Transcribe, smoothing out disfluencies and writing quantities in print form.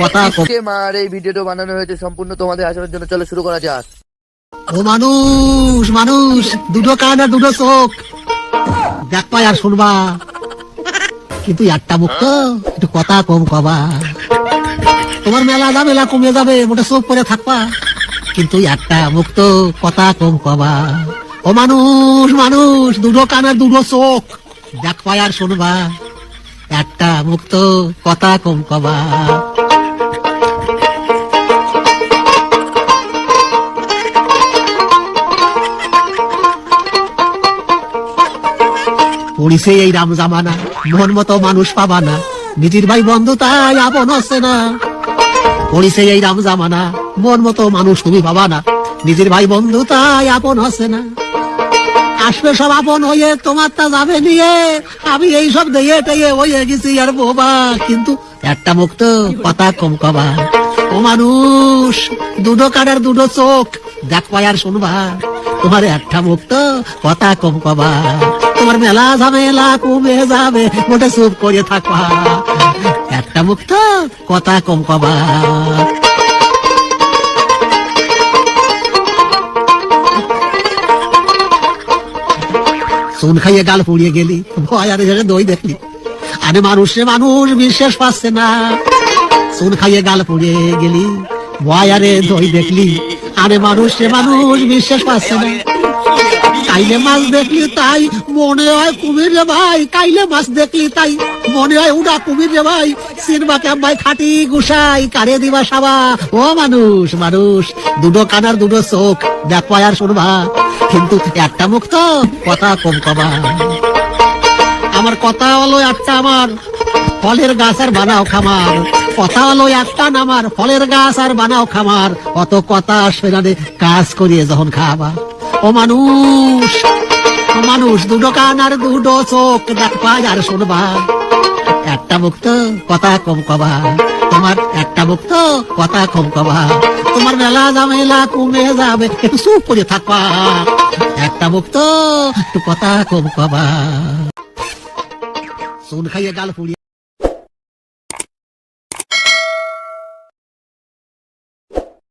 কথা মার এই ভিডিওটা বানানো হয়েছে সম্পূর্ণ তোমাদের আসার জন্য। চলো শুরু করা যাক। ও মানুষ মানুষ, দুটো কান আর দুটো চোখ, দেখবা আর শুনবা, কিন্তু একটা মুখ তো একটু কথা কম কবা। তোমার মেলা ঝামেলা কমে যাবে, মোটে চোখ করে থাকবা, কিন্তু একটা মুখ তো কথা কম কবা। ও মানুষ মানুষ, দুটো কান আর দুটো চোখ, দেখবা আর শুনবা, একটা মুখ তো কথা কম কবা। পড়িছে এই রাম জামানা, মন মতো মানুষ পাবা না, নিজের ভাই বন্ধু তাই আপন হচ্ছে না। পড়িছে এই রাম জামানা, মন মতো মানুষ তুমি পাবা না, নিজের ভাই বন্ধু তাই আপন হচ্ছে না। আসবে সব আপন হয়ে, তোমার তা যাবে নিয়ে, আমি এই সব দিয়ে টেয়ে হয়ে গেছি আর বোবা, কিন্তু একটা মুখ তো কথা কম কবা। ও মানুষ, দুটো কানের দুটো চোখ, দেখবা আর শুনবা, তোমার একটা মুখ তো কথা কম কবা। তোমার মেলা ঝামেলা কমে যাবে, মোটে চুপ করে থাকবা, একটা মুখ তো কথা কম কবা। চুন খাইয়ে গাল পুড়িয়ে গেলি, ভয় আর দই দেখলি, আরে মানুষে মানুষ বিশ্বাস পাচ্ছে না। চুন খাইয়ে গাল পুড়িয়ে গেলি, ভয় আরে দই দেখলি, আরে মানুষে মানুষ বিশ্বাস পাচ্ছে না। কাইলে মাছ দেখলি তাই মনে হয় কুমির রে ভাই, কাইলে মাছ দেখলি তাই মনে হয় উড়া কুমির রে ভাই, সিনবা ক্যাম্বাই খাটি গুসাই কারে দিবা সাবা। ও মানুষ মানুষ, দুটো কানার দুটো চোখ, দেখবা আর শুনবা, কিন্তু একটা মুখ তো কথা কম কবা। আমার কথা হলো একটা, আমার ফলের গাছ আর বানাও খামার, কথা হলো একটা নামার, ফলের গাছ আর বানাও খামার, অত কথা আসবে না, কাজ করিয়ে যখন খাবা। ও মানুষ মানুষ, দুটো কান আর দুটো চোখ, দেখবা আর শুনবা, একটা মুখ তো কথা কম কবা। তোমার একটা মুখ তো কথা কম কবা। তোমার মেলা ঝামেলা কমে যাবে, একটু চুপ করে থাকবা, একটা মুখ তো একটু কথা কম কবা। চুন খাইয়ে গাল পুড়িয়ে